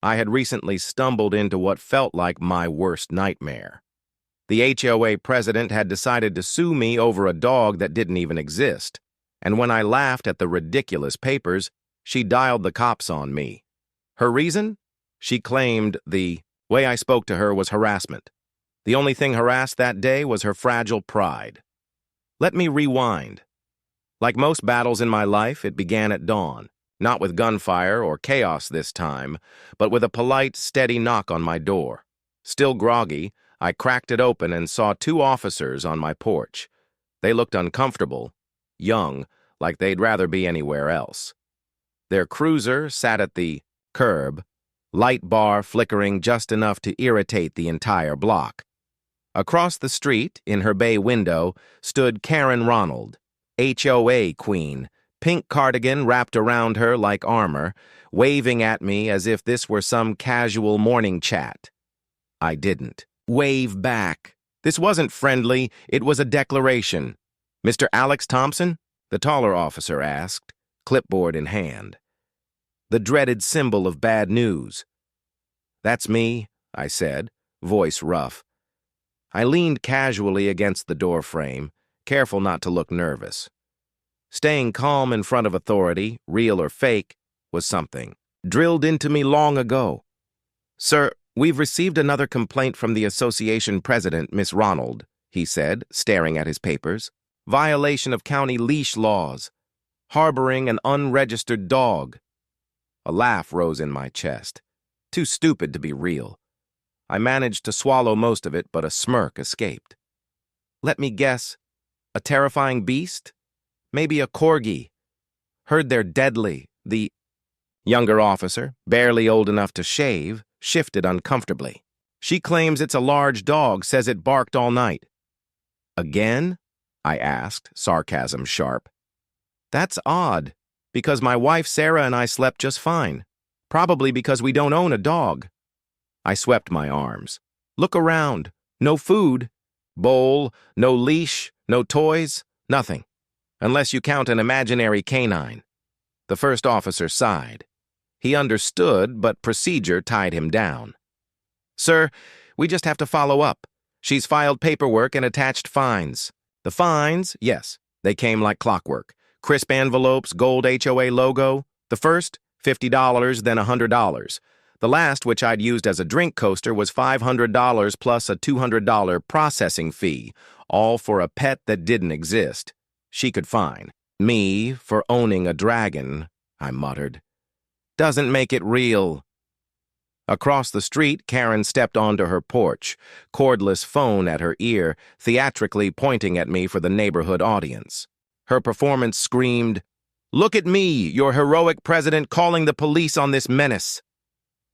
I had recently stumbled into what felt like my worst nightmare. The HOA president had decided to sue me over a dog that didn't even exist, and when I laughed at the ridiculous papers, she dialed the cops on me. Her reason? She claimed the way I spoke to her was harassment. The only thing harassed that day was her fragile pride. Let me rewind. Like most battles in my life, it began at dawn, not with gunfire or chaos this time, but with a polite, steady knock on my door. Still groggy, I cracked it open and saw two officers on my porch. They looked uncomfortable, young, like they'd rather be anywhere else. Their cruiser sat at the curb, light bar flickering just enough to irritate the entire block. Across the street, in her bay window, stood Karen Ronald, HOA queen, pink cardigan wrapped around her like armor, waving at me as if this were some casual morning chat. I didn't wave back. This wasn't friendly, it was a declaration. "Mr. Alex Thompson?" the taller officer asked, clipboard in hand. The dreaded symbol of bad news. "That's me," I said, voice rough. I leaned casually against the door frame, careful not to look nervous. Staying calm in front of authority, real or fake, was something drilled into me long ago. "Sir, we've received another complaint from the association president, Miss Ronald," he said, staring at his papers. "Violation of county leash laws. Harboring an unregistered dog." A laugh rose in my chest. Too stupid to be real. I managed to swallow most of it, but a smirk escaped. "Let me guess. A terrifying beast? Maybe a corgi. Heard they're deadly." The younger officer, barely old enough to shave, shifted uncomfortably. "She claims it's a large dog, says it barked all night." "Again?" I asked, sarcasm sharp. "That's odd, because my wife Sarah and I slept just fine. Probably because we don't own a dog." I swept my arms. "Look around. No food. Bowl, no leash, no toys, nothing. Unless you count an imaginary canine." The first officer sighed. He understood, but procedure tied him down. "Sir, we just have to follow up. She's filed paperwork and attached fines." The fines, yes, they came like clockwork. Crisp envelopes, gold HOA logo. The first, $50, then $100. The last, which I'd used as a drink coaster, was $500 plus a $200 processing fee, all for a pet that didn't exist. She could fine me for owning a dragon, I muttered. "Doesn't make it real." Across the street, Karen stepped onto her porch, cordless phone at her ear, theatrically pointing at me for the neighborhood audience. Her performance screamed, "Look at me, your heroic president, calling the police on this menace."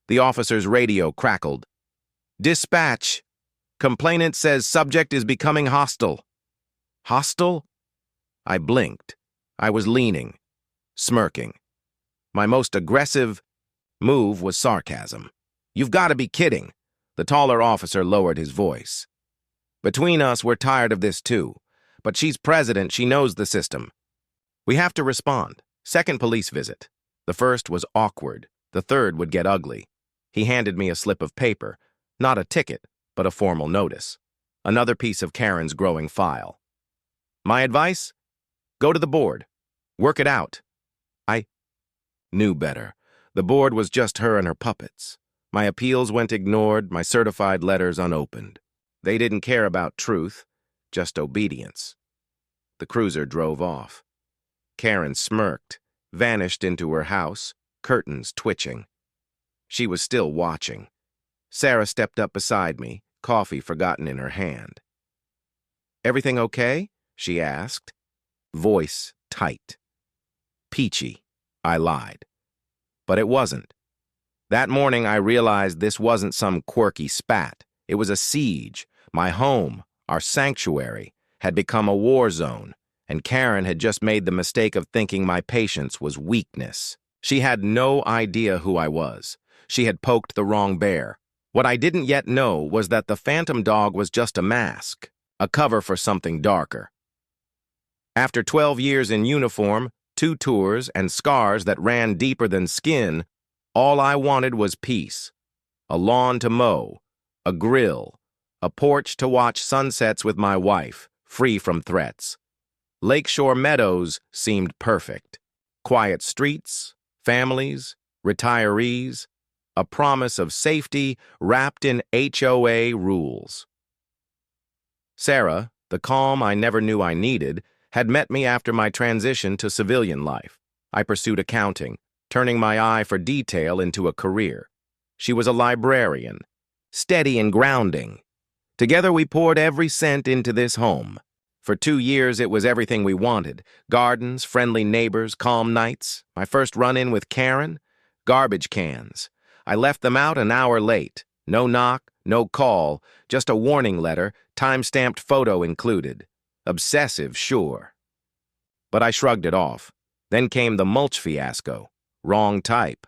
The officer's radio crackled. "Dispatch. Complainant says subject is becoming hostile." Hostile? I blinked. I was leaning, smirking. My most aggressive move was sarcasm. "You've got to be kidding." The taller officer lowered his voice. "Between us, we're tired of this too. But she's president, she knows the system. We have to respond." Second police visit. The first was awkward. The third would get ugly. He handed me a slip of paper. Not a ticket, but a formal notice. Another piece of Karen's growing file. "My advice? Go to the board. Work it out." I knew better. The board was just her and her puppets. My appeals went ignored, my certified letters unopened. They didn't care about truth, just obedience. The cruiser drove off. Karen smirked, vanished into her house, curtains twitching. She was still watching. Sarah stepped up beside me, coffee forgotten in her hand. "Everything okay?" she asked. Voice tight. "Peachy," I lied. But it wasn't. That morning I realized this wasn't some quirky spat. It was a siege. My home, our sanctuary, had become a war zone, and Karen had just made the mistake of thinking my patience was weakness. She had no idea who I was. She had poked the wrong bear. What I didn't yet know was that the phantom dog was just a mask, a cover for something darker. After 12 years in uniform, 2 tours, and scars that ran deeper than skin, All I wanted was peace. A lawn to mow, a grill, a porch to watch sunsets with my wife, free from threats. Lakeshore Meadows seemed perfect. Quiet streets, families, retirees, a promise of safety wrapped in HOA rules. Sarah, the calm I never knew I needed, had met me after my transition to civilian life. I pursued accounting, turning my eye for detail into a career. She was a librarian, steady and grounding. Together we poured every cent into this home. For 2 years it was everything we wanted. Gardens, friendly neighbors, calm nights. My first run-in with Karen? Garbage cans. I left them out an hour late. No knock, no call, just a warning letter, time-stamped photo included. Obsessive, sure. But I shrugged it off. Then came the mulch fiasco. Wrong type.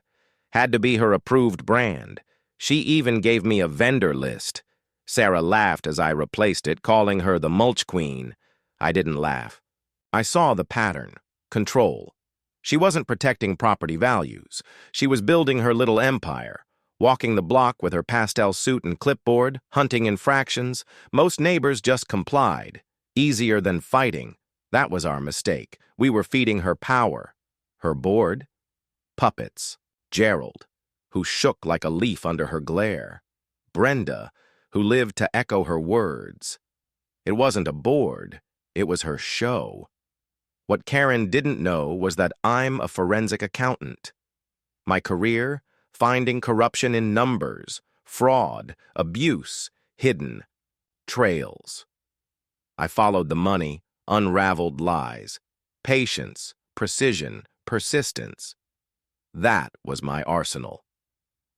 Had to be her approved brand. She even gave me a vendor list. Sarah laughed as I replaced it, calling her the mulch queen. I didn't laugh. I saw the pattern. Control. She wasn't protecting property values. She was building her little empire. Walking the block with her pastel suit and clipboard, hunting infractions. Most neighbors just complied. Easier than fighting. That was our mistake. We were feeding her power. Her board? Puppets. Gerald, who shook like a leaf under her glare. Brenda, who lived to echo her words. It wasn't a board. It was her show. What Karen didn't know was that I'm a forensic accountant. My career? Finding corruption in numbers, fraud, abuse, hidden trails. I followed the money, unraveled lies, patience, precision, persistence. That was my arsenal.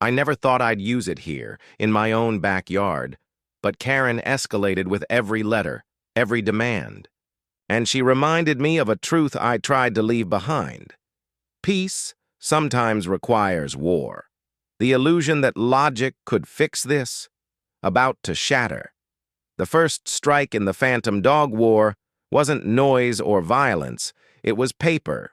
I never thought I'd use it here, in my own backyard, but Karen escalated with every letter, every demand. And she reminded me of a truth I tried to leave behind. Peace sometimes requires war. The illusion that logic could fix this, about to shatter. The first strike in the Phantom Dog War wasn't noise or violence, it was paper,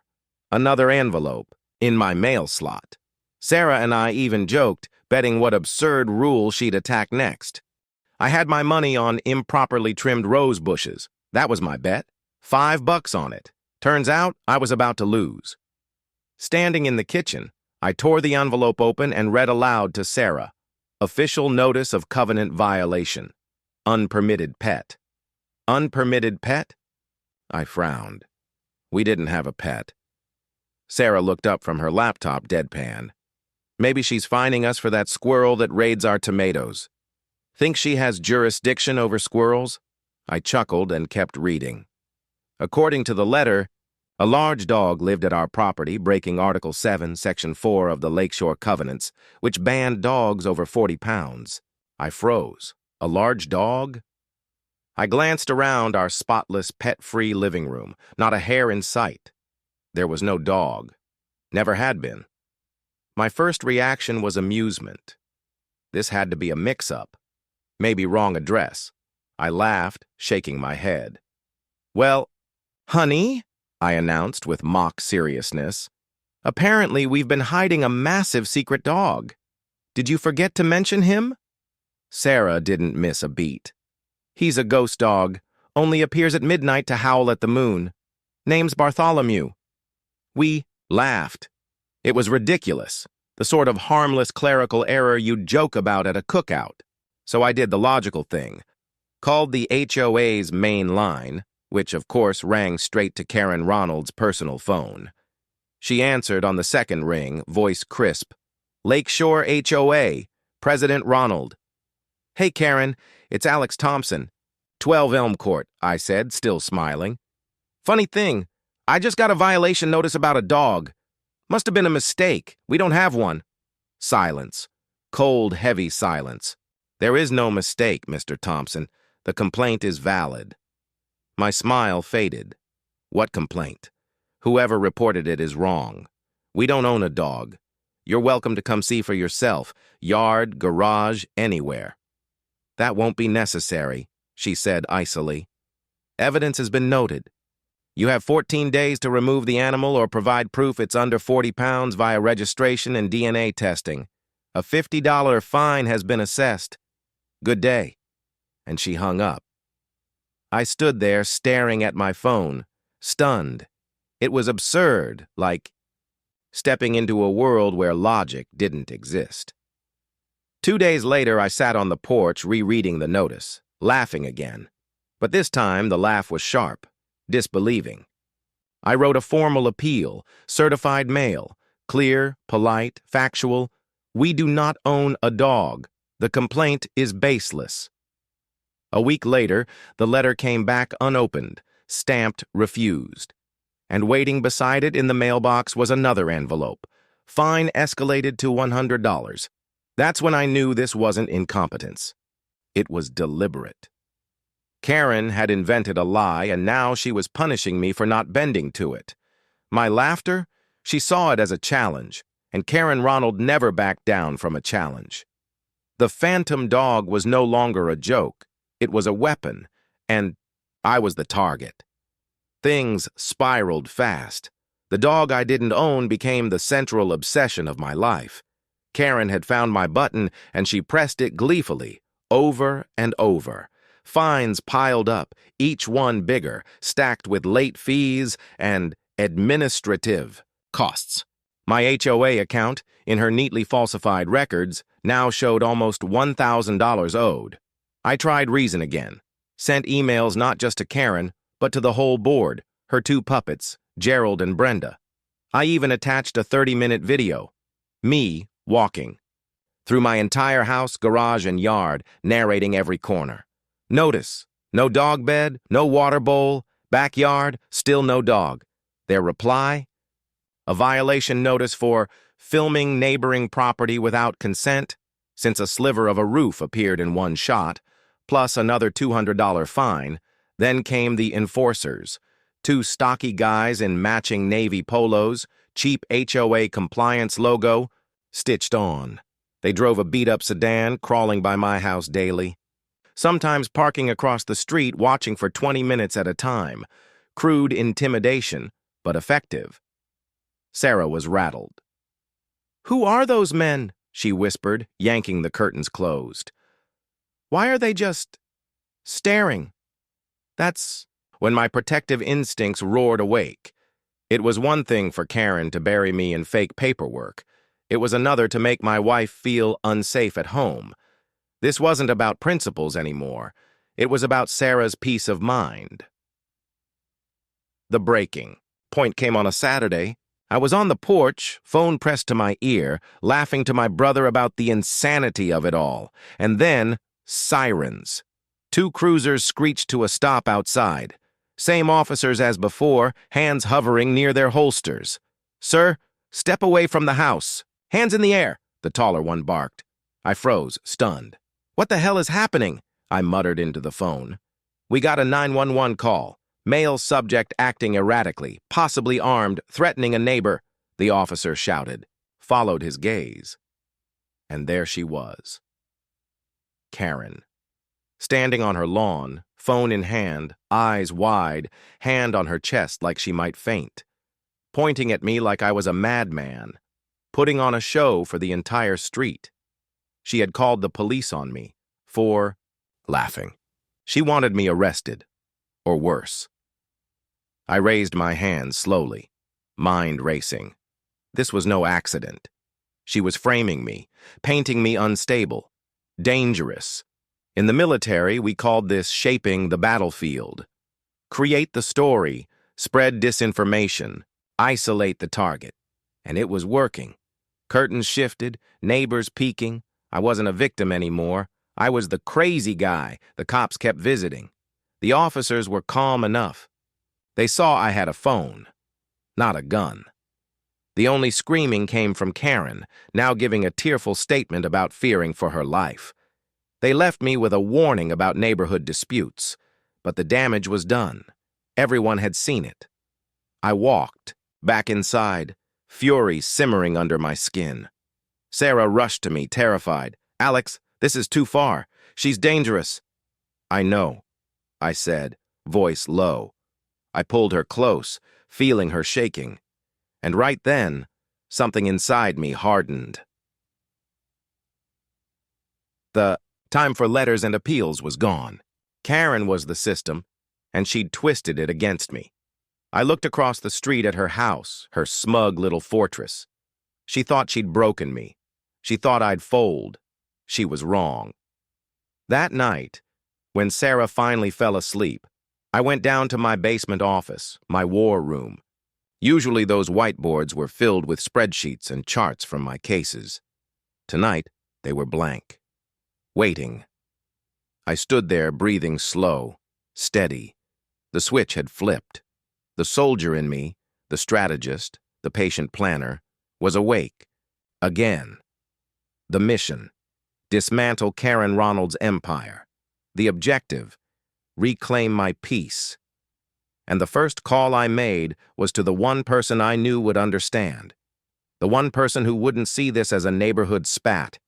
another envelope, in my mail slot. Sarah and I even joked, betting what absurd rule she'd attack next. I had my money on improperly trimmed rose bushes. That was my bet. $5 on it. Turns out I was about to lose. Standing in the kitchen, I tore the envelope open and read aloud to Sarah. Official notice of covenant violation. Unpermitted pet. Unpermitted pet? I frowned. We didn't have a pet. Sarah looked up from her laptop deadpan. Maybe she's fining us for that squirrel that raids our tomatoes. Think she has jurisdiction over squirrels? I chuckled and kept reading. According to the letter, a large dog lived at our property, breaking Article 7, Section 4 of the Lakeshore Covenants, which banned dogs over 40 pounds. I froze. A large dog? I glanced around our spotless, pet-free living room. Not a hair in sight. There was no dog. Never had been. My first reaction was amusement. This had to be a mix-up. Maybe wrong address. I laughed, shaking my head. Well, honey, I announced with mock seriousness. Apparently, we've been hiding a massive secret dog. Did you forget to mention him? Sarah didn't miss a beat. He's a ghost dog, only appears at midnight to howl at the moon. Name's Bartholomew. We laughed. It was ridiculous, the sort of harmless clerical error you'd joke about at a cookout. So I did the logical thing. Called the HOA's main line, which of course rang straight to Karen Ronald's personal phone. She answered on the second ring, voice crisp. Lakeshore HOA, President Ronald. Hey Karen, it's Alex Thompson. 12 Elm Court, I said, still smiling. Funny thing, I just got a violation notice about a dog. Must have been a mistake. We don't have one. Silence. Cold, heavy silence. There is no mistake, Mr. Thompson. The complaint is valid. My smile faded. What complaint? Whoever reported it is wrong. We don't own a dog. You're welcome to come see for yourself. Yard, garage, anywhere. That won't be necessary, she said icily. Evidence has been noted. You have 14 days to remove the animal or provide proof it's under 40 pounds via registration and DNA testing. A $50 fine has been assessed. Good day." And she hung up. I stood there staring at my phone, stunned. It was absurd, like stepping into a world where logic didn't exist. 2 days later, I sat on the porch rereading the notice, laughing again. But this time, the laugh was sharp, disbelieving. I wrote a formal appeal, certified mail, clear, polite, factual. "We do not own a dog. The complaint is baseless." A week later, the letter came back unopened, stamped refused. And waiting beside it in the mailbox was another envelope. Fine escalated to $100. That's when I knew this wasn't incompetence. It was deliberate. Karen had invented a lie, and now she was punishing me for not bending to it. My laughter? She saw it as a challenge, and Karen Ronald never backed down from a challenge. The phantom dog was no longer a joke. It was a weapon, and I was the target. Things spiraled fast. The dog I didn't own became the central obsession of my life. Karen had found my button, and she pressed it gleefully, over and over. Fines piled up, each one bigger, stacked with late fees and administrative costs. My HOA account, in her neatly falsified records, now showed almost $1,000 owed. I tried reason again, sent emails not just to Karen, but to the whole board, her two puppets, Gerald and Brenda. I even attached a 30-minute video, me walking, through my entire house, garage, and yard, narrating every corner. Notice, no dog bed, no water bowl, backyard, still no dog. Their reply? A violation notice for filming neighboring property without consent, since a sliver of a roof appeared in one shot, plus another $200 fine. Then came the enforcers, two stocky guys in matching navy polos, cheap HOA compliance logo, stitched on. They drove a beat-up sedan, crawling by my house daily, sometimes parking across the street, watching for 20 minutes at a time. Crude intimidation, but effective. Sarah was rattled. "Who are those men?" she whispered, yanking the curtains closed. "Why are they just staring?" That's when my protective instincts roared awake. It was one thing for Karen to bury me in fake paperwork. It was another to make my wife feel unsafe at home. This wasn't about principles anymore. It was about Sarah's peace of mind. The breaking point came on a Saturday. I was on the porch, phone pressed to my ear, laughing to my brother about the insanity of it all. And then, sirens. Two cruisers screeched to a stop outside. Same officers as before, hands hovering near their holsters. "Sir, step away from the house. Hands in the air," the taller one barked. I froze, stunned. "What the hell is happening?" I muttered into the phone. "We got a 911 call. Male subject acting erratically, possibly armed, threatening a neighbor," the officer shouted, followed his gaze. And there she was. Karen. Standing on her lawn, phone in hand, eyes wide, hand on her chest like she might faint. Pointing at me like I was a madman. Putting on a show for the entire street. She had called the police on me for laughing. She wanted me arrested, or worse. I raised my hand slowly, mind racing. This was no accident. She was framing me, painting me unstable, dangerous. In the military, we called this shaping the battlefield. Create the story, spread disinformation, isolate the target. And it was working. Curtains shifted, neighbors peeking. I wasn't a victim anymore. I was the crazy guy the cops kept visiting. The officers were calm enough. They saw I had a phone, not a gun. The only screaming came from Karen, now giving a tearful statement about fearing for her life. They left me with a warning about neighborhood disputes, but the damage was done. Everyone had seen it. I walked, back inside, fury simmering under my skin. Sarah rushed to me, terrified. "Alex, this is too far. She's dangerous." "I know," I said, voice low. I pulled her close, feeling her shaking. And right then, something inside me hardened. The time for letters and appeals was gone. Karen was the system, and she'd twisted it against me. I looked across the street at her house, her smug little fortress. She thought she'd broken me. She thought I'd fold. She was wrong. That night, when Sarah finally fell asleep, I went down to my basement office, my war room. Usually those whiteboards were filled with spreadsheets and charts from my cases. Tonight, they were blank. Waiting. I stood there breathing slow, steady. The switch had flipped. The soldier in me, the strategist, the patient planner, was awake. Again. The mission. Dismantle Karen Ronald's empire. The objective. Reclaim my peace. And the first call I made was to the one person I knew would understand. The one person who wouldn't see this as a neighborhood spat,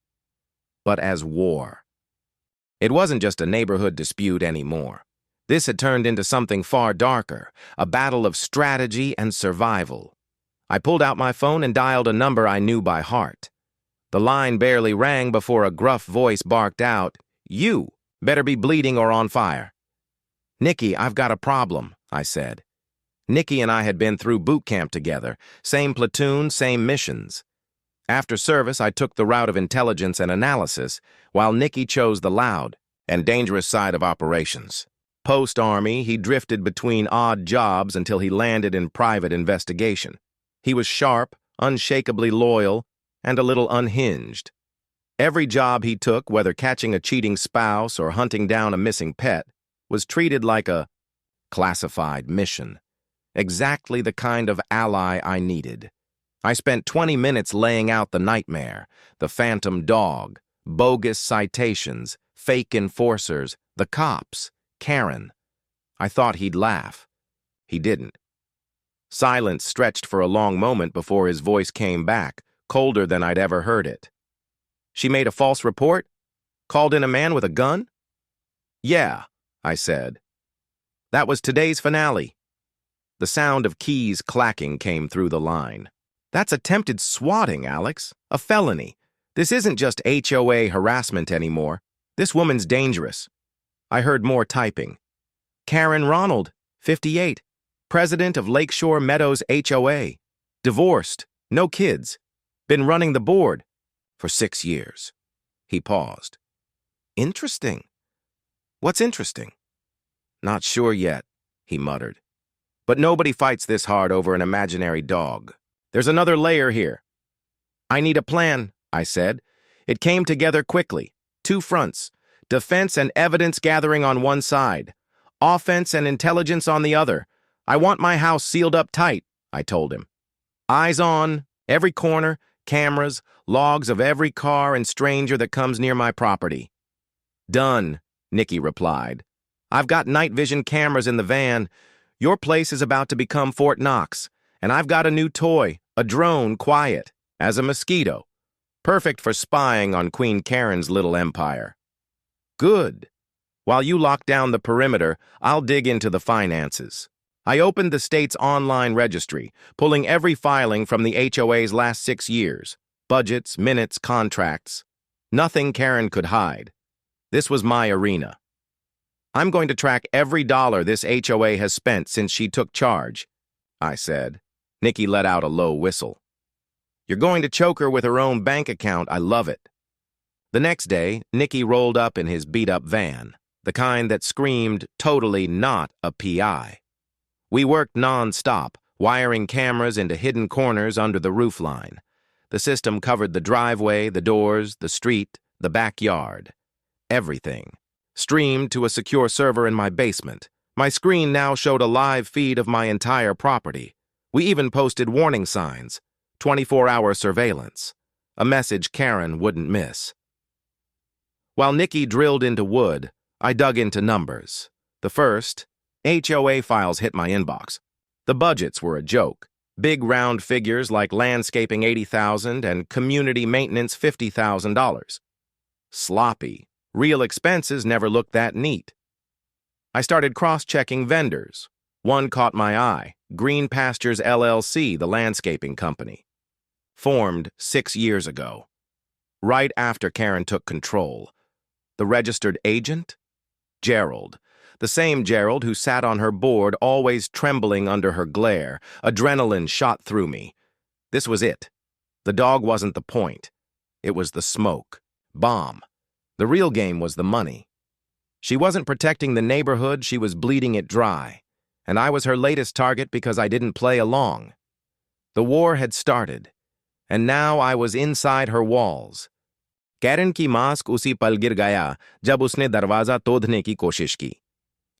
but as war. It wasn't just a neighborhood dispute anymore. This had turned into something far darker, a battle of strategy and survival. I pulled out my phone and dialed a number I knew by heart. The line barely rang before a gruff voice barked out, "You better be bleeding or on fire." "Nikki, I've got a problem," I said. Nikki and I had been through boot camp together, same platoon, same missions. After service, I took the route of intelligence and analysis, while Nikki chose the loud and dangerous side of operations. Post-Army, he drifted between odd jobs until he landed in private investigation. He was sharp, unshakably loyal, and a little unhinged. Every job he took, whether catching a cheating spouse or hunting down a missing pet, was treated like a classified mission. Exactly the kind of ally I needed. I spent 20 minutes laying out the nightmare, the phantom dog, bogus citations, fake enforcers, the cops, Karen. I thought he'd laugh. He didn't. Silence stretched for a long moment before his voice came back, colder than I'd ever heard it. "She made a false report? Called in a man with a gun?" "Yeah," I said. "That was today's finale." The sound of keys clacking came through the line. "That's attempted swatting, Alex. A felony. This isn't just HOA harassment anymore. This woman's dangerous." I heard more typing. "Karen Ronald, 58, president of Lakeshore Meadows HOA. Divorced, no kids. Been running the board for 6 years." He paused. "Interesting. What's interesting?" "Not sure yet," he muttered. "But nobody fights this hard over an imaginary dog. There's another layer here." "I need a plan," I said. It came together quickly. 2 fronts. Defense and evidence gathering on one side. Offense and intelligence on the other. "I want my house sealed up tight," I told him. "Eyes on, every corner, cameras, logs of every car and stranger that comes near my property." "Done," Nikki replied. "I've got night vision cameras in the van. Your place is about to become Fort Knox, and I've got a new toy, a drone, quiet as a mosquito. Perfect for spying on Queen Karen's little empire." "Good. While you lock down the perimeter, I'll dig into the finances." I opened the state's online registry, pulling every filing from the HOA's last 6 years. Budgets, minutes, contracts. Nothing Karen could hide. This was my arena. "I'm going to track every dollar this HOA has spent since she took charge," I said. Nikki let out a low whistle. "You're going to choke her with her own bank account. I love it." The next day, Nikki rolled up in his beat-up van, the kind that screamed totally not a PI. We worked non-stop, wiring cameras into hidden corners under the roofline. The system covered the driveway, the doors, the street, the backyard. Everything. Streamed to a secure server in my basement. My screen now showed a live feed of my entire property. We even posted warning signs. 24-hour surveillance. A message Karen wouldn't miss. While Nikki drilled into wood, I dug into numbers. The first, HOA files hit my inbox. The budgets were a joke. Big round figures like landscaping $80,000 and community maintenance $50,000. Sloppy. Real expenses never looked that neat. I started cross-checking vendors. One caught my eye, Green Pastures LLC, the landscaping company. Formed 6 years ago, right after Karen took control. The registered agent? Gerald. The same Gerald who sat on her board, always trembling under her glare. Adrenaline shot through me. This was it. The dog wasn't the point. It was the smoke. Bomb. The real game was the money. She wasn't protecting the neighborhood, she was bleeding it dry. And I was her latest target because I didn't play along. The war had started, and now I was inside her walls. Karen की mask उसी पल गिर गया जब उसने दरवाजा तोड़ने की कोशिश की।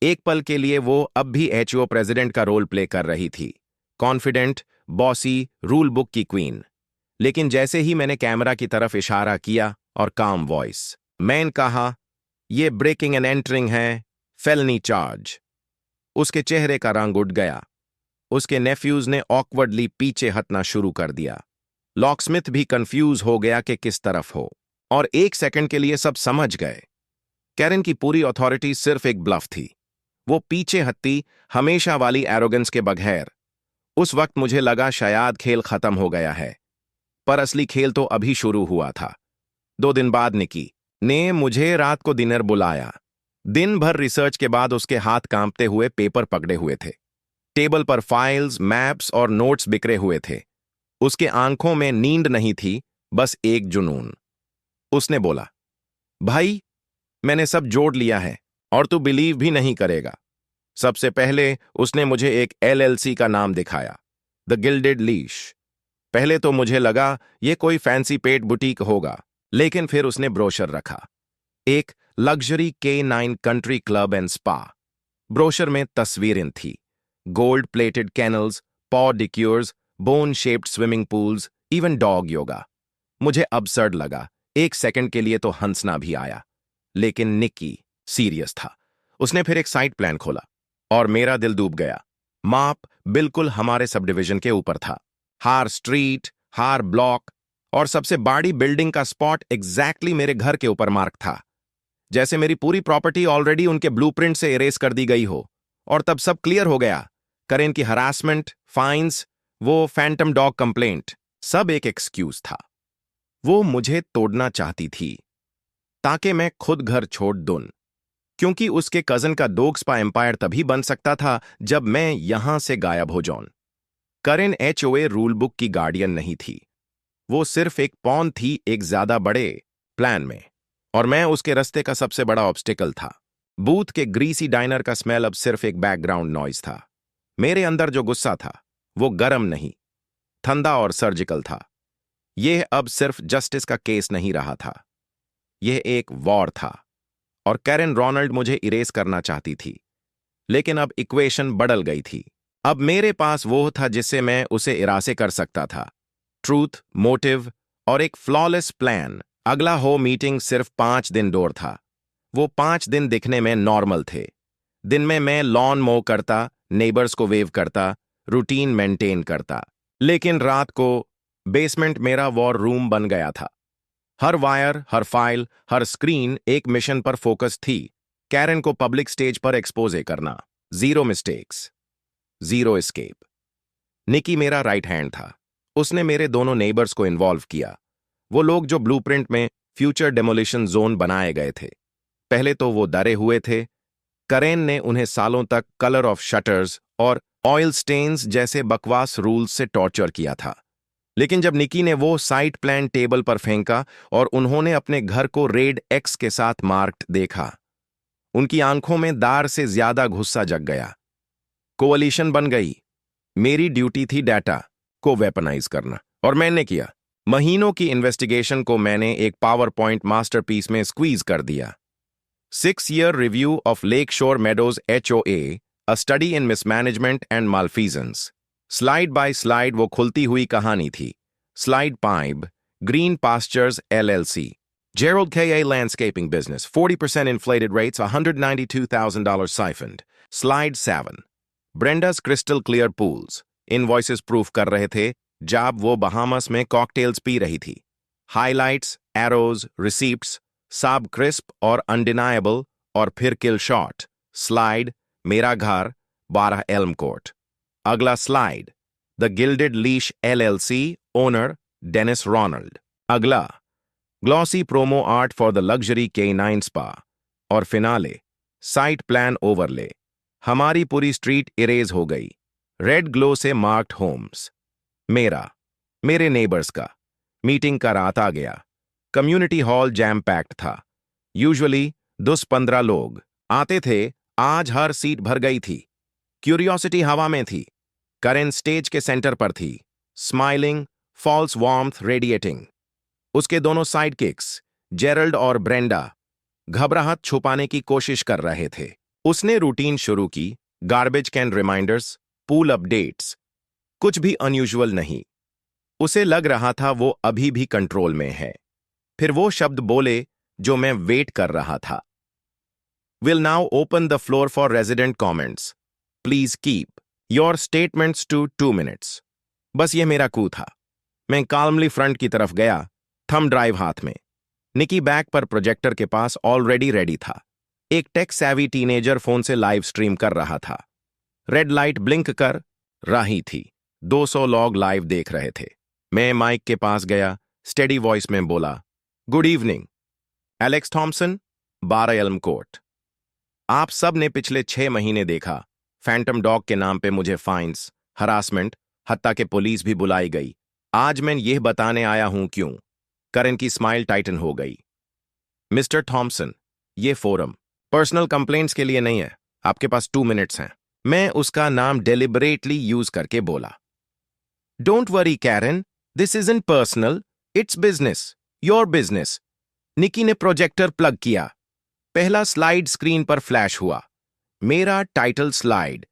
एक पल के लिए वो अब भी एचओ प्रेसिडेंट का रोल प्ले कर रही थी, कॉन्फिडेंट, बॉसी, रूल बुक की क्वीन। लेकिन जैसे ही मैंने कैमरा की तरफ इशारा किया और काम वॉइस, मैंने कहा, ये ब्रेकिंग एंड एंटरिंग है, फेलनी चार्ज। उसके चेहरे का रंग उड़ गया। उसके नेफ्यूज ने ऑकवर्डली पीछे हटना शुरू कर दिया। लॉकस्मिथ भी कंफ्यूज हो गया कि किस तरफ हो, और 1 सेकंड के लिए सब समझ गए। कैरन की पूरी अथॉरिटी सिर्फ एक ब्लफ थी। वो पीछे हटती, हमेशा वाली एरोगेंस के बगैर। उस वक्त मुझे लगा शायद खेल खत्म हो गया है, पर असली खेल तो अभी शुरू हुआ था। 2 दिन बाद निकी ने मुझे रात को डिनर बुलाया। दिन भर रिसर्च के बाद उसके हाथ कांपते हुए पेपर पकड़े हुए थे। टेबल पर फाइल्स, मैप्स और नोट्स बिखरे हुए थे। उसके आंखों में नींद नहीं थी, बस एक जुनून। उसने बोला, भाई, मैंने सब जोड़ लिया है और तू बिलीव भी नहीं करेगा। सबसे पहले उसने मुझे एक एलएलसी का नाम दिखाया, द गिल्डेड लीश। पहले तो मुझे लगा ये कोई फैंसी पेट बुटीक होगा, लेकिन फिर उसने ब्रोशर रखा, एक luxury K9 country club and spa. Brochure में तस्वीरें थी, gold plated kennels, pawdicures, bone shaped swimming pools, even dog yoga. मुझे अबसर्ड लगा। 1 सेकंड के लिए तो हंसना भी आया, लेकिन निक्की सीरियस था। उसने फिर एक साइट प्लान खोला और मेरा दिल डूब गया। माप बिल्कुल हमारे सब डिविजन के ऊपर था। हार स्ट्रीट, हार ब्लॉक, और सबसे बड़ी बिल्डिंग का स्पॉट एग्जैक्टली मेरे घर के ऊपर मार्क था, जैसे मेरी पूरी प्रॉपर्टी ऑलरेडी उनके ब्लूप्रिंट से इरेज कर दी गई हो। और तब सब क्लियर हो गया। करेन की हरासमेंट, फाइन्स, वो फैंटम डॉग कंप्लेंट, सब एक एक्सक्यूज था। वो मुझे तोड़ना चाहती थी ताकि मैं खुद घर छोड़ दूं, क्योंकि उसके कजन का डॉग स्पा एम्पायर तभी बन सकता था जब मैं यहां से गायब हो जाऊं। करेन एचओए रूल बुक की गार्डियन नहीं थी। वो सिर्फ एक पॉन थी एक ज्यादा बड़े प्लान में, और मैं उसके रास्ते का सबसे बड़ा ऑब्स्टिकल था। बूथ के ग्रीसी डाइनर का स्मेल अब सिर्फ एक बैकग्राउंड नॉइज था। मेरे अंदर जो गुस्सा था वो गरम नहीं, ठंडा और सर्जिकल था। यह अब सिर्फ जस्टिस का केस नहीं रहा था, यह एक वॉर था। और कैरन रोनाल्ड मुझे इरेज करना चाहती थी, लेकिन अब इक्वेशन बदल गई थी। अब मेरे पास वो था जिससे मैं उसे इरासे कर सकता था, ट्रूथ, मोटिव और एक फ्लॉलेस प्लान। अगला हो मीटिंग सिर्फ 5 दिन दूर था। वो 5 दिन दिखने में नॉर्मल थे। दिन में मैं लॉन मो करता, नेबर्स को वेव करता, रूटीन मेंटेन करता। लेकिन रात को बेसमेंट मेरा वॉर रूम बन गया था। हर वायर, हर फाइल, हर स्क्रीन एक मिशन पर फोकस थी, कैरन को पब्लिक स्टेज पर एक्सपोजे करना। 0 मिस्टेक्स, 0 एस्केप। निकी मेरा राइट हैंड था। उसने मेरे दोनों नेबर्स को इन्वॉल्व किया, वो लोग जो ब्लूप्रिंट में फ्यूचर डेमोलिशन जोन बनाए गए थे। पहले तो वो डरे हुए थे। करेन ने उन्हें सालों तक कलर ऑफ शटर्स और ऑयल स्टेन्स जैसे बकवास रूल्स से टॉर्चर किया था। लेकिन जब निकी ने वो साइट प्लान टेबल पर फेंका और उन्होंने अपने घर को रेड एक्स के साथ मार्क्ड देखा, उनकी आंखों में दार से ज्यादा गुस्सा जग गया। कोअलिशन बन गई। मेरी ड्यूटी थी डाटा को वेपनाइज करना, और मैंने किया। महीनों की इन्वेस्टिगेशन को मैंने एक पावर पॉइंट मास्टरपीस में स्क्वीज कर दिया। 6-year review of Lake Shore Meadows HOA, a study in mismanagement and malfeasance. Slide by slide वो खुलती हुई कहानी थी। Slide 5, Green Pastures LLC, Gerald K.A. landscaping business, 40% inflated rates, $192,000 siphoned. Slide 7, Brenda's crystal clear pools, invoices proof कर रहे थे जब वो बहामस में कॉकटेल्स पी रही थी। हाइलाइट्स, एरोज, रिसीप्ट्स, सब क्रिस्प और अनडिनाएबल, और फिर किल शॉट। स्लाइड, मेरा घर, 12 एल्म कोर्ट। अगला slide, the Gilded Leash LLC owner Dennis Ronald. अगला, glossy promo art for the luxury K9 spa. और फिनाले, साइट प्लान ओवरले। हमारी पूरी स्ट्रीट इरेज हो गई, रेड ग्लो से मार्क्ड होम्स। मेरे नेबर्स का। मीटिंग का रात आ गया। कम्युनिटी हॉल जैम पैक्ड था। यूजुअली 10-15 लोग आते थे, आज हर सीट भर गई थी। क्यूरियोसिटी हवा में थी। करेन स्टेज के सेंटर पर थी, स्माइलिंग, फॉल्स वार्मथ रेडिएटिंग। उसके दोनों साइड किक्स, जेरल्ड और ब्रेंडा, घबराहट छुपाने की कोशिश कर रहे थे। उसने रूटीन शुरू की, garbage can reminders, pool updates. कुछ भी अनयूजुअल नहीं। उसे लग रहा था वो अभी भी कंट्रोल में है। फिर वो शब्द बोले जो मैं वेट कर रहा था। Will now open the floor for resident comments. Please keep your statements to 2 minutes. बस ये मेरा कू था। मैं काल्मली फ्रंट की तरफ गया, थंब ड्राइव हाथ में। निकी बैक पर प्रोजेक्टर के पास ऑलरेडी रेडी था। एक टेक सैवी टीनेजर फोन से लाइव स्ट्रीम कर रहा था। रेड लाइट ब्लिंक कर रही थी। 200 लोग लाइव देख रहे थे। मैं माइक के पास गया, स्टेडी वॉइस में बोला, good evening, Alex Thomson, 12 Elm Court. आप सब ने पिछले 6 महीने देखा, फैंटम डॉग के नाम पे मुझे फाइन्स, हरासमेंट, हत्ता के पुलिस भी बुलाई गई। आज मैं यह बताने आया हूं क्यों। करेन की स्माइल टाइटन हो गई। मिस्टर थॉमसन, ये फोरम पर्सनल कंप्लेंट्स के लिए नहीं है। आपके पास 2 मिनट्स हैं। मैं उसका नाम डेलिबरेटली यूज करके बोला। Don't worry Karen, this isn't personal, it's business, your business. Nikki ने प्रोजेक्टर प्लग किया। पहला स्लाइड स्क्रीन पर फ्लैश हुआ, मेरा टाइटल स्लाइड।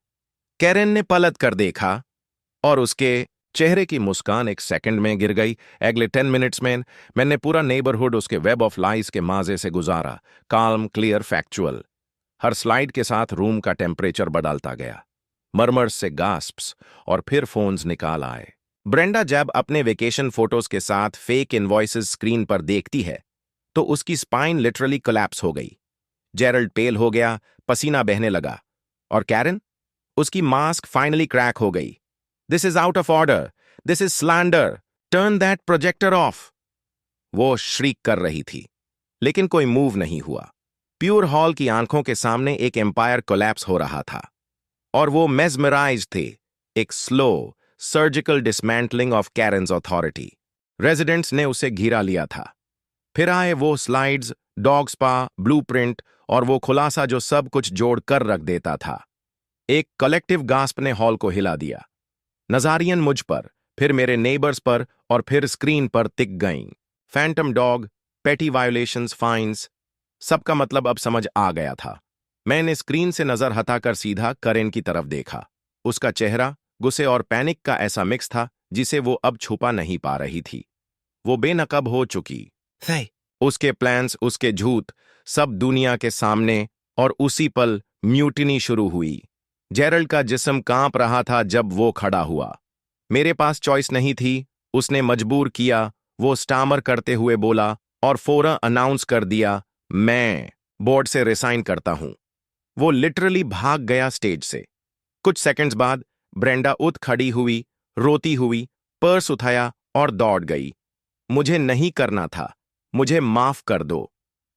कैरन ने पलट कर देखा और उसके चेहरे की मुस्कान एक सेकंड में गिर गई। अगले 10 मिनट्स में मैंने पूरा नेबरहुड उसके वेब ऑफ लाइज के माजे से गुजारा, काल्म, क्लियर, फैक्चुअल। हर स्लाइड के साथ रूम का टेम्परेचर बदलता गया। मरमर्स से गास्प्स और फिर फोन्स निकाल आए। ब्रेंडा जब अपने वेकेशन फोटोज के साथ फेक इनवॉइसेस स्क्रीन पर देखती है तो उसकी स्पाइन लिटरली कोलैप्स हो गई। जेरल्ड पेल हो गया, पसीना बहने लगा। और कैरन, उसकी मास्क फाइनली क्रैक हो गई। This is out of order, this is slander, turn that projector off. वो श्रीक कर रही थी, लेकिन कोई मूव नहीं हुआ। प्योर हॉल की आंखों के सामने एक एम्पायर कोलैप्स हो रहा था और वो मेस्मराइज थे। एक slow, surgical dismantling of Karen's authority. Residents ने उसे घिरा लिया था। फिर आए वो स्लाइड्स, डॉग स्पा, ब्लूप्रिंट और वो खुलासा जो सब कुछ जोड़ कर रख देता था। एक कलेक्टिव गास्प ने हॉल को हिला दिया। नजारियन मुझ पर, फिर मेरे नेबर्स पर और फिर स्क्रीन पर टिक गईं। फैंटम डॉग, पेटी वायोलेशंस, फाइन्स, सबका मतलब अब समझ आ गया था। मैंने स्क्रीन से नजर हटाकर सीधा करेन की तरफ देखा। उसका चेहरा गुस्से और पैनिक का ऐसा मिक्स था जिसे वो अब छुपा नहीं पा रही थी। वो बेनकाब हो चुकी थे। उसके प्लान्स, उसके झूठ, सब दुनिया के सामने। और उसी पल म्यूटिनी शुरू हुई। जेरल्ड का जिस्म कांप रहा था जब वो खड़ा हुआ। मेरे पास चॉइस नहीं थी, उसने मजबूर किया। वो स्टामर करते हुए बोला और फौरन अनाउंस कर दिया, मैं बोर्ड से रिसाइन करता हूं। वो लिटरली भाग गया स्टेज से। कुछ सेकंड्स बाद ब्रेंडा उठ खड़ी हुई, रोती हुई, पर्स उठाया और दौड़ गई। मुझे नहीं करना था, मुझे माफ कर दो।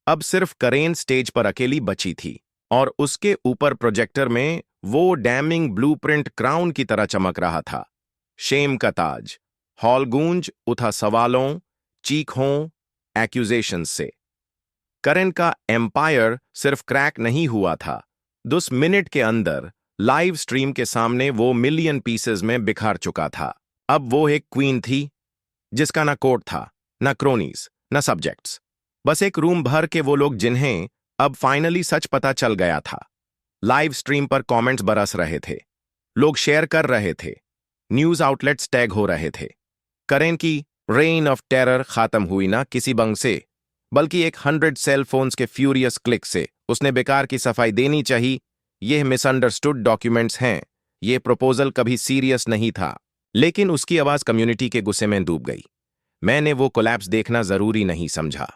अब सिर्फ करेन स्टेज पर अकेली बची थी और उसके ऊपर प्रोजेक्टर में वो डैमिंग ब्लूप्रिंट क्राउन की तरह चमक रहा था। शेम का ताज। हॉल गूंज उठा सवालों, चीखों, एक्यूजेशंस से। करेन का एम्पायर सिर्फ क्रैक नहीं हुआ था, 10 मिनट के अंदर लाइव स्ट्रीम के सामने वो मिलियन पीसेस में बिखर चुका था। अब वो एक क्वीन थी जिसका ना कोर्ट था, ना क्रोनीज, ना सब्जेक्ट्स। बस एक रूम भर के वो लोग जिन्हें अब फाइनली सच पता चल गया था। लाइव स्ट्रीम पर कमेंट्स बरस रहे थे, लोग शेयर कर रहे थे, न्यूज आउटलेट्स टैग हो रहे थे। करेन की रेन ऑफ टेरर खत्म हुई ना किसी बंग से, बल्कि एक 100 सेल फोन्स के फ्यूरियस क्लिक से। उसने बेकार की सफाई देनी चाहिए। यह मिसअंडरस्टूड डॉक्यूमेंट्स हैं, यह प्रपोजल कभी सीरियस नहीं था। लेकिन उसकी आवाज कम्युनिटी के गुस्से में डूब गई। मैंने वो कोलैप्स देखना जरूरी नहीं समझा।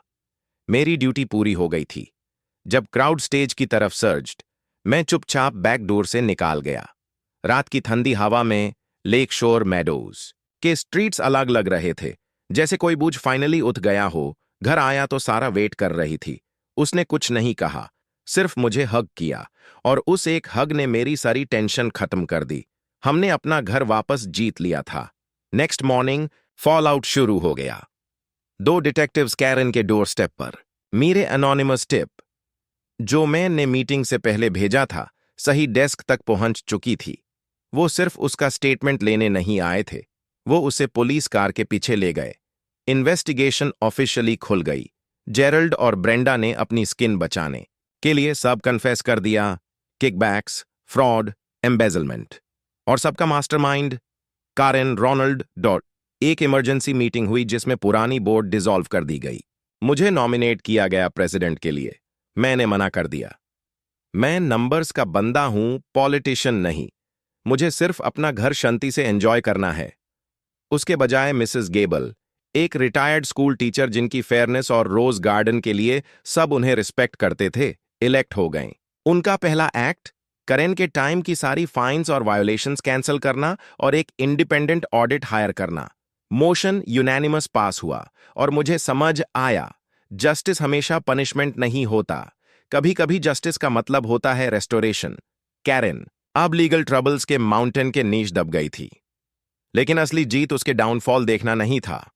मेरी ड्यूटी पूरी हो गई थी। जब क्राउड स्टेज की तरफ सर्ज्ड, मैं चुपचाप बैक डोर से निकाल गया। रात की ठंडी हवा में लेक शोर मैडोज के स्ट्रीट्स अलग लग रहे थे, जैसे कोई बूझ फाइनली उठ गया हो। घर आया तो सारा वेट कर रही थी। उसने कुछ नहीं कहा, सिर्फ मुझे हग किया, और उस एक हग ने मेरी सारी टेंशन खत्म कर दी। हमने अपना घर वापस जीत लिया था। नेक्स्ट मॉर्निंग फॉल आउट शुरू हो गया। दो डिटेक्टिव्स कैरन के डोर स्टेप पर। मेरे अनोनिमस टिप, जो मैंने मीटिंग से पहले भेजा था, सही डेस्क तक पहुंच चुकी थी। वो सिर्फ उसका स्टेटमेंट लेने नहीं आए थे, वो उसे पुलिस कार के पीछे ले गए। इन्वेस्टिगेशन ऑफिशियली खुल गई। जेरल्ड और ब्रेंडा ने अपनी स्किन बचाने के लिए सब कन्फेस कर दिया, किकबैक्स, फ्रॉड, एम्बेजलमेंट। और सबका मास्टरमाइंड कारेन रोनाल्ड डॉट। एक इमरजेंसी मीटिंग हुई जिसमें पुरानी बोर्ड डिसॉल्व कर दी गई। मुझे नॉमिनेट किया गया प्रेसिडेंट के लिए। मैंने मना कर दिया। मैं नंबर्स का बंदा हूं, पॉलिटिशियन नहीं। मुझे सिर्फ अपना घर शांति से एंजॉय करना है। उसके बजाय मिसेस गेबल, एक रिटायर्ड स्कूल टीचर जिनकी फेयरनेस और रोज गार्डन के लिए सब उन्हें रिस्पेक्ट करते थे, इलेक्ट हो गए। उनका पहला एक्ट करेन के टाइम की सारी फाइन्स और वायोलेशंस कैंसिल करना और एक इंडिपेंडेंट ऑडिट हायर करना। मोशन यूनैनिमस पास हुआ और मुझे समझ आया, जस्टिस हमेशा पनिशमेंट नहीं होता। कभी कभी जस्टिस का मतलब होता है रेस्टोरेशन। कैरेन अब लीगल ट्रबल्स के माउंटेन के नीच दब गई थी। लेकिन असली जीत उसके डाउनफॉल देखना नहीं था।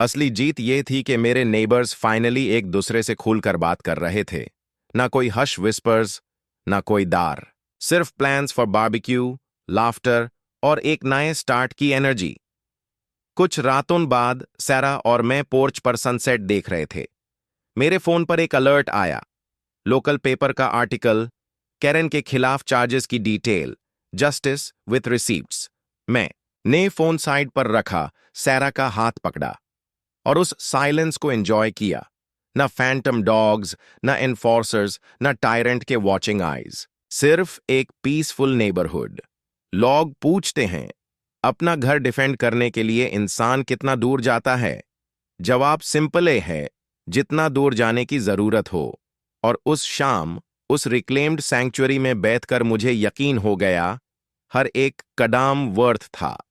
असली जीत ये थी कि मेरे नेबर्स फाइनली एक दूसरे से खुलकर बात कर रहे थे। ना कोई हश विस्पर्स, ना कोई दार, सिर्फ प्लान्स फॉर बारबेक्यू, लाफ्टर और एक नए स्टार्ट की एनर्जी। कुछ रातों बाद सैरा और मैं पोर्च पर सनसेट देख रहे थे। मेरे फोन पर एक अलर्ट आया। लोकल पेपर का आर्टिकल, कैरेन के खिलाफ चार्जेस की डिटेल, जस्टिस विथ रिसीप्ट्स। मैं ने फोन साइड पर रखा, सैरा का हाथ पकड़ा और उस साइलेंस को एंजॉय किया। न फैंटम डॉग्स, न एनफोर्सर्स, न टायरेंट के वॉचिंग आईज, सिर्फ एक पीसफुल नेबरहुड। लोग पूछते हैं, अपना घर डिफेंड करने के लिए इंसान कितना दूर जाता है? जवाब सिंपल है, जितना दूर जाने की जरूरत हो। और उस शाम उस रिक्लेम्ड सैंक्चुअरी में बैठकर मुझे यकीन हो गया, हर एक कदम वर्थ था।